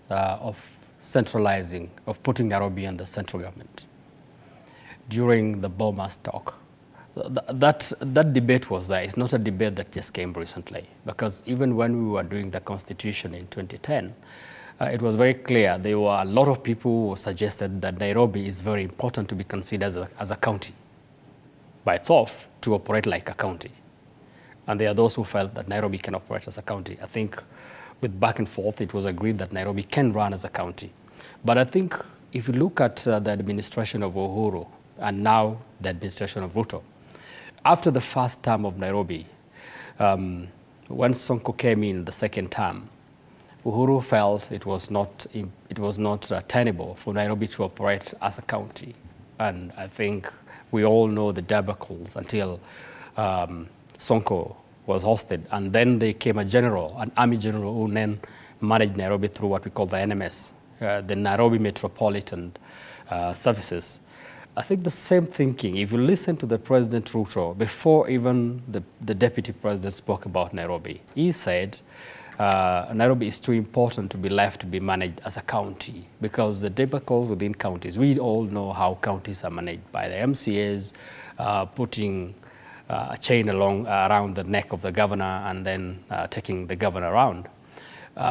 of centralizing, of putting Nairobi in the central government during the BAMBA talk. That debate was there. It's not a debate that just came recently, because even when we were doing the constitution in 2010, it was very clear. There were a lot of people who suggested that Nairobi is very important to be considered as a county by itself, to operate like a county. And there are those who felt that Nairobi can operate as a county. I think with back and forth, it was agreed that Nairobi can run as a county. But I think if you look at the administration of Uhuru and now the administration of Ruto, after the first term of Nairobi, when Sonko came in the second term, Uhuru felt it was not tenable for Nairobi to operate as a county. And I think we all know the debacles until Sonko was hosted. And then there came an army general who then managed Nairobi through what we call the NMS, the Nairobi Metropolitan Services. I think the same thinking, if you listen to the President Ruto, before even the Deputy President spoke about Nairobi, he said Nairobi is too important to be left to be managed as a county, because the debacles within counties, we all know how counties are managed by the MCAs, putting a chain around the neck of the governor and then taking the governor around.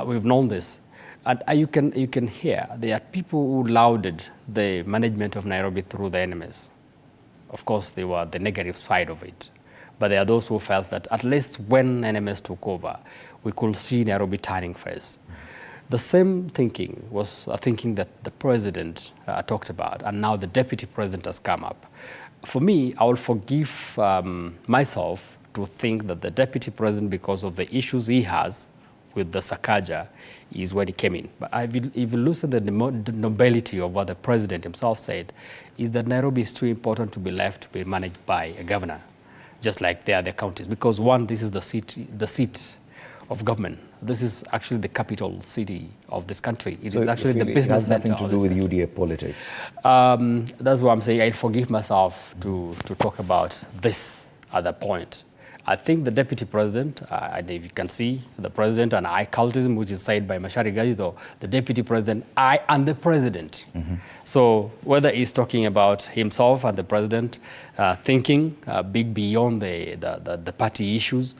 We've known this. And you can hear there are people who lauded the management of Nairobi through the NMS. Of course, they were the negative side of it. But there are those who felt that at least when NMS took over, we could see Nairobi turning face. The same thinking was a thinking that the president talked about, and now the deputy president has come up. For me, I will forgive myself to think that the deputy president, because of the issues he has with the Sakaja, is when he came in. But if you listen to the nobility of what the president himself said, is that Nairobi is too important to be left to be managed by a governor, just like the other counties. Because one, this is the seat of government. This is actually the capital city of this country. It is actually the business center. It has nothing to do with UDA politics. That's why I'm saying I forgive myself to talk about this other point. I think the deputy president, and if you can see the president and I cultism, which is said by Mashari Gajido, the deputy president, I and the president. So whether he's talking about himself and the president thinking big beyond the party issues,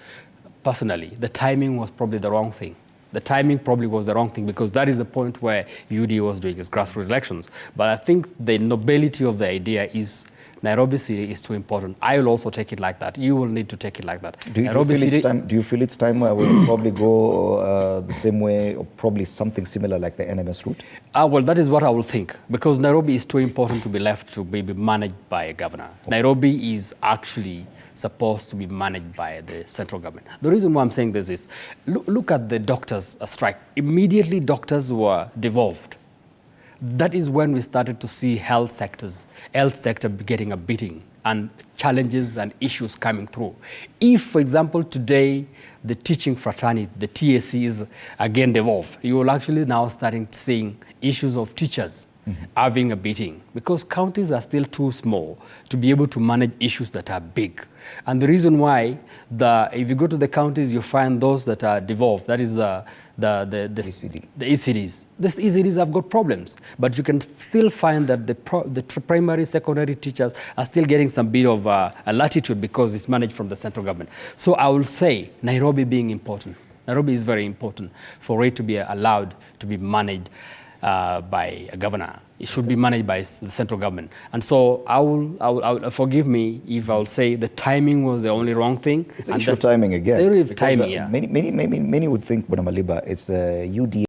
personally, the timing was probably the wrong thing. The timing probably was the wrong thing, because that is the point where UDA was doing its grassroots elections. But I think the nobility of the idea is Nairobi City is too important. I will also take it like that. You will need to take it like that. Do you feel it's time where we'll probably go the same way, or probably something similar like the NMS route? Well, that is what I will think, because Nairobi is too important to be left to be managed by a governor. Nairobi is actually supposed to be managed by the central government. The reason why I'm saying this is, look at the doctors' strike. Immediately, doctors were devolved. That is when we started to see health sector getting a beating, and challenges and issues coming through. If, for example, today the teaching fraternity, the TSC, is again devolved, you will actually now starting seeing issues of teachers having a beating, because counties are still too small to be able to manage issues that are big. And the reason why, if you go to the counties, you find those that are devolved, that is the ECDs. The ECDs have got problems, but you can still find that the primary, secondary teachers are still getting some bit of a latitude, because it's managed from the central government. So I will say Nairobi being important. Nairobi is very important for it to be allowed to be managed by a governor. It should be managed by the central government. And so I will forgive me if I will say the timing was the only wrong thing. It's an issue of timing again. There is timing, yeah. Many would think, Bwana Maliba, it's the UDA